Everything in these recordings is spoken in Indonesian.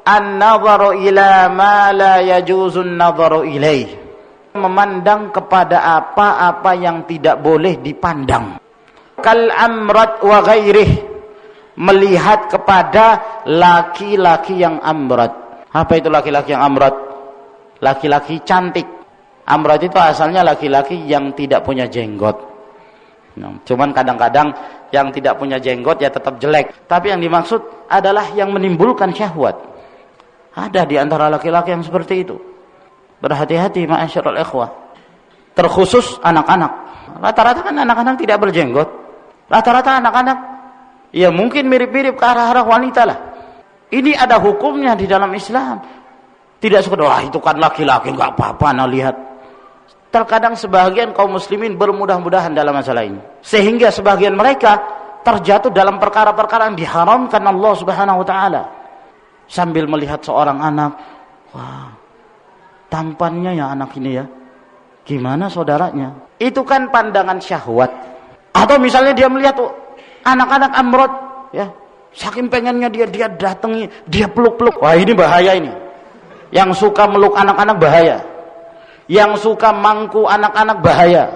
an-nadharu ila ma la yajuzu an-nadharu ilaih. Memandang kepada apa-apa yang tidak boleh dipandang. Kal amrat wa ghairih, melihat kepada laki-laki yang amrat. Apa itu laki-laki yang amrat? Laki-laki cantik. Amrat itu asalnya laki-laki yang tidak punya jenggot. Cuman kadang-kadang yang tidak punya jenggot ya tetap jelek. Tapi yang dimaksud adalah yang menimbulkan syahwat. Ada di antara laki-laki yang seperti itu. Berhati-hati ma'asyiral ikhwah. Terkhusus anak-anak. Rata-rata kan anak-anak tidak berjenggot. Rata-rata anak-anak ya mungkin mirip-mirip ke arah-arah wanita lah. Ini ada hukumnya di dalam Islam. Tidak sekedar itu kan laki-laki enggak apa-apa, nah lihat. Terkadang sebagian kaum muslimin bermudah-mudahan dalam masalah ini, sehingga sebagian mereka terjatuh dalam perkara-perkara yang diharamkan Allah Subhanahu wa taala. Sambil melihat seorang anak, wah, tampannya ya anak ini ya. Gimana saudaranya? Itu kan pandangan syahwat. Atau misalnya dia melihat anak-anak amrot, ya, saking pengennya dia datangi, dia peluk-peluk. Wah, ini bahaya ini. Yang suka meluk anak-anak bahaya. Yang suka mangku anak-anak bahaya.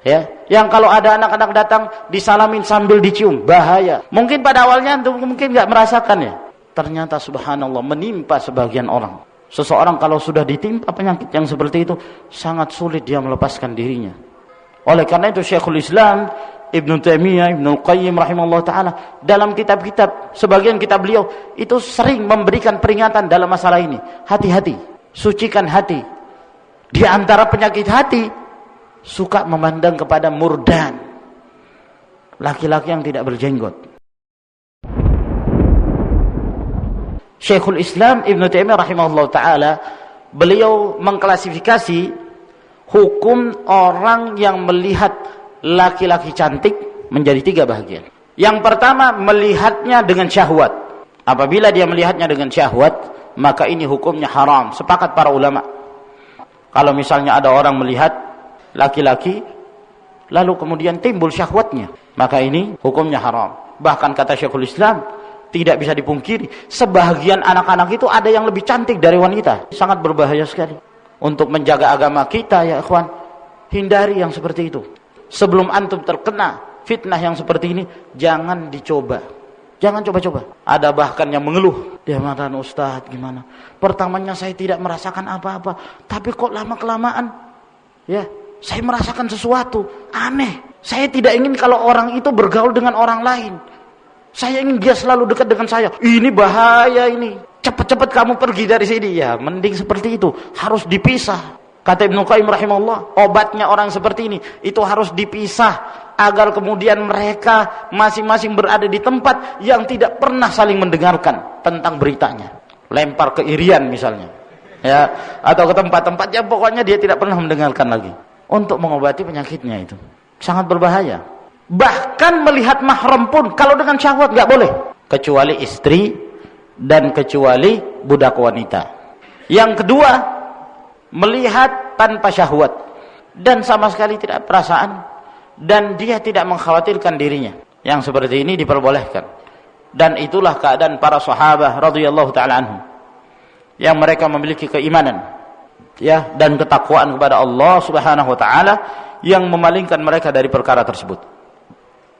Ya, yang kalau ada anak-anak datang disalamin sambil dicium, bahaya. Mungkin pada awalnya mungkin enggak merasakan ya. Ternyata subhanallah menimpa sebagian orang. Seseorang kalau sudah ditimpa penyakit yang seperti itu, sangat sulit dia melepaskan dirinya. Oleh karena itu Syekhul Islam Ibnu Taimiyah, Ibnu Qayyim rahimahullah taala dalam kitab-kitab, sebagian kitab beliau itu sering memberikan peringatan dalam masalah ini. Hati-hati, sucikan hati. Di antara penyakit hati, suka memandang kepada murdan, laki-laki yang tidak berjenggot. Syekhul Islam Ibnu Taimiyah rahimahullah taala beliau mengklasifikasi hukum orang yang melihat laki-laki cantik menjadi 3 bagian. Yang pertama, melihatnya dengan syahwat. Apabila dia melihatnya dengan syahwat, maka ini hukumnya haram. Sepakat para ulama. Kalau misalnya ada orang melihat laki-laki lalu kemudian timbul syahwatnya, maka ini hukumnya haram. Bahkan kata Syekhul Islam, tidak bisa dipungkiri, sebagian anak-anak itu ada yang lebih cantik dari wanita. Sangat berbahaya sekali. Untuk menjaga agama kita ya ikhwan, hindari yang seperti itu. Sebelum antum terkena fitnah yang seperti ini, jangan dicoba. Jangan coba-coba. Ada bahkan yang mengeluh, dia mengatakan, Ustaz gimana? Pertamanya saya tidak merasakan apa-apa, tapi kok lama-kelamaan ya, saya merasakan sesuatu aneh. Saya tidak ingin kalau orang itu bergaul dengan orang lain. Saya ingin dia selalu dekat dengan saya. Ini bahaya ini. Cepat-cepat kamu pergi dari sini. Ya, mending seperti itu. Harus dipisah. Kata Ibnu Qayyim rahimahullah, obatnya orang seperti ini itu harus dipisah agar kemudian mereka masing-masing berada di tempat yang tidak pernah saling mendengarkan tentang beritanya. Lempar ke irian misalnya, ya, atau ke tempat-tempat yang pokoknya dia tidak pernah mendengarkan lagi. Untuk mengobati penyakitnya itu sangat berbahaya. Bahkan melihat mahram pun kalau dengan syahwat nggak boleh, kecuali istri dan kecuali budak wanita. Yang kedua, melihat tanpa syahwat dan sama sekali tidak perasaan, dan dia tidak mengkhawatirkan dirinya. Yang seperti ini diperbolehkan. Dan itulah keadaan para sahabat radhiyallahu taala anhum, yang mereka memiliki keimanan ya dan ketakwaan kepada Allah Subhanahu wa taala yang memalingkan mereka dari perkara tersebut.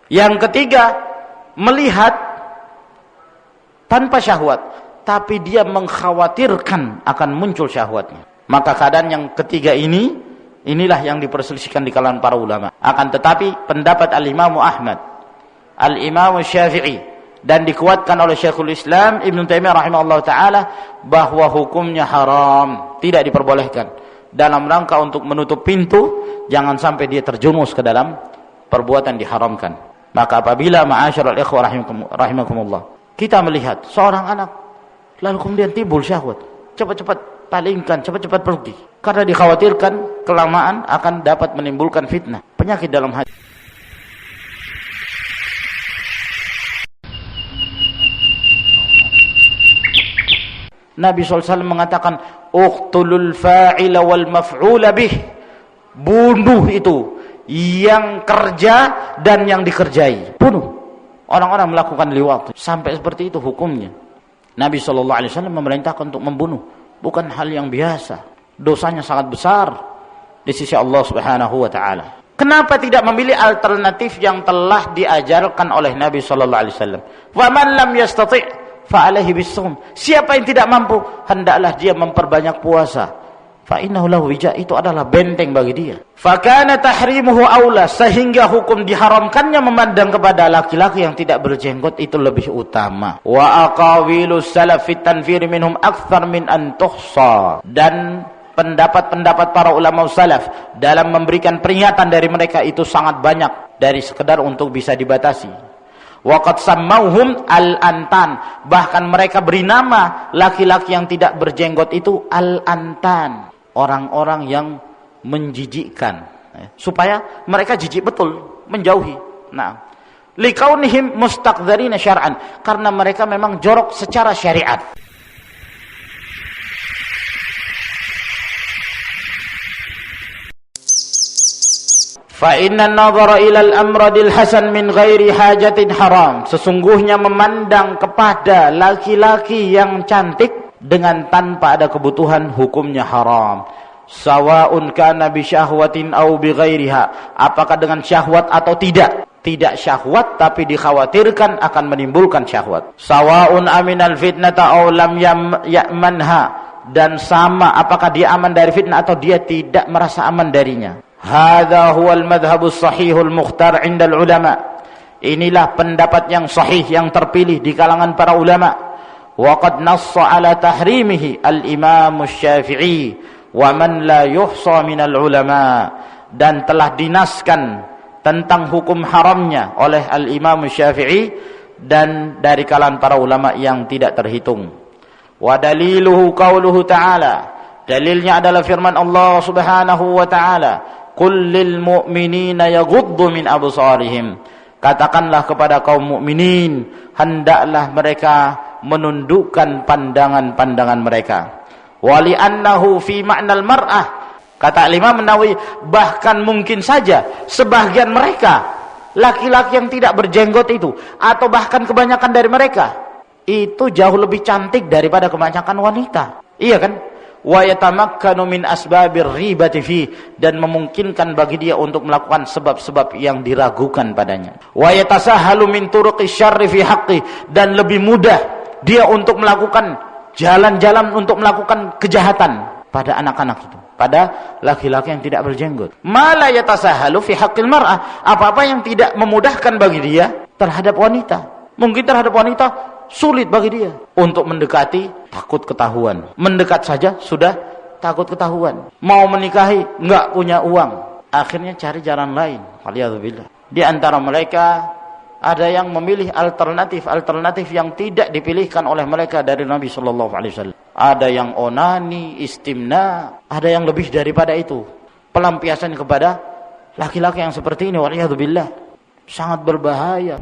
Yang ketiga, melihat tanpa syahwat tapi dia mengkhawatirkan akan muncul syahwatnya. Maka keadaan yang ketiga inilah yang diperselisihkan di kalangan para ulama. Akan tetapi pendapat Al-Imam Ahmad, Al-Imam Syafi'i, dan dikuatkan oleh Syekhul Islam Ibnu Taimiyah rahimahullah taala bahwa hukumnya haram, tidak diperbolehkan. Dalam rangka untuk menutup pintu jangan sampai dia terjumus ke dalam perbuatan diharamkan. Maka apabila ma'asyiral ikhwah rahimakumullah, kita melihat seorang anak lalu kemudian timbul syahwat, cepat-cepat palingkan, cepat-cepat pergi, karena dikhawatirkan kelamaan akan dapat menimbulkan fitnah, penyakit dalam hati. Nabi SAW mengatakan, uqtulul fa'ila wal maf'ula bih, bunuh itu yang kerja dan yang dikerjai, bunuh orang-orang melakukan liwat. Sampai seperti itu hukumnya. Nabi SAW memerintahkan untuk membunuh. Bukan hal yang biasa. Dosanya sangat besar di sisi Allah Subhanahu wa taala. Kenapa tidak memilih alternatif yang telah diajarkan oleh Nabi SAW? Wa man lam yastati' fa alaihi bis-shaum. Siapa yang tidak mampu, hendaklah dia memperbanyak puasa. Fa innahu lahu wija, itu adalah benteng bagi dia. Fa kana tahrimuhu aula, sehingga hukum diharamkannya memandang kepada laki-laki yang tidak berjenggot itu lebih utama. Wa aqawilus salaf fit tanfir minhum akthar min an tuhsa. Dan pendapat-pendapat para ulama salaf dalam memberikan peringatan dari mereka itu sangat banyak dari sekedar untuk bisa dibatasi. Waqad sammauhum al-antan, bahkan mereka beri nama laki-laki yang tidak berjenggot itu al-antan, orang-orang yang menjijikkan, supaya mereka jijik betul, menjauhi. Nah, liqaunihim mustaqdzarina syar'an, karena mereka memang jorok secara syariat. Fa inna an-nadhara ila al-amradil hasan min ghairi hajatin haram. Sesungguhnya memandang kepada laki-laki yang cantik dengan tanpa ada kebutuhan hukumnya haram. Sawa'un kana bi syahwatin aw bi ghairiha. Apakah dengan syahwat atau tidak? Tidak syahwat tapi dikhawatirkan akan menimbulkan syahwat. Sawa'un aminal fitnata aw lam ya'manha. Dan sama apakah dia aman dari fitnah atau dia tidak merasa aman darinya. Hadza huwal madhhabus sahihul mukhtar 'indal ulama. Inilah pendapat yang sahih yang terpilih di kalangan para ulama. Wa qad nassa 'ala tahrimihi al-Imam Asy-Syafi'i wa man la yuhsa minal ulama. Dan telah dinaskan tentang hukum haramnya oleh al-Imam Asy-Syafi'i dan dari kalangan para ulama yang tidak terhitung. Wa daliluhu qauluhu ta'ala. Dalilnya adalah firman Allah Subhanahu wa ta'ala. Qul lil mu'minina yaghuddu min absarihim. Katakanlah kepada kaum mukminin, hendaklah mereka menundukkan pandangan-pandangan mereka. Wali annahu fi ma'nal mar'ah. Kata Imam Nawawi, bahkan mungkin saja sebagian mereka laki-laki yang tidak berjenggot itu, atau bahkan kebanyakan dari mereka itu jauh lebih cantik daripada kebanyakan wanita. Iya kan? Wa yatamakkanu min asbabir ribati fi, dan memungkinkan bagi dia untuk melakukan sebab-sebab yang diragukan padanya. Wa yatasahhalu min turuqis syarri fi haqqi, dan lebih mudah dia untuk melakukan jalan-jalan untuk melakukan kejahatan pada anak-anak itu, pada laki-laki yang tidak berjenggot. Ma la yatasahhalu fi haqqil mar'ah, apa-apa yang tidak memudahkan bagi dia terhadap wanita. Mungkin terhadap wanita sulit bagi dia untuk mendekati, takut ketahuan. Mendekat saja sudah takut ketahuan. Mau menikahi enggak punya uang, akhirnya cari jalan lain. Waliyadzubillah. Di antara mereka ada yang memilih alternatif yang tidak dipilihkan oleh mereka dari Nabi sallallahu alaihi wasallam. Ada yang onani, istimna, ada yang lebih daripada itu. Pelampiasan kepada laki-laki yang seperti ini, waliyadzubillah, sangat berbahaya.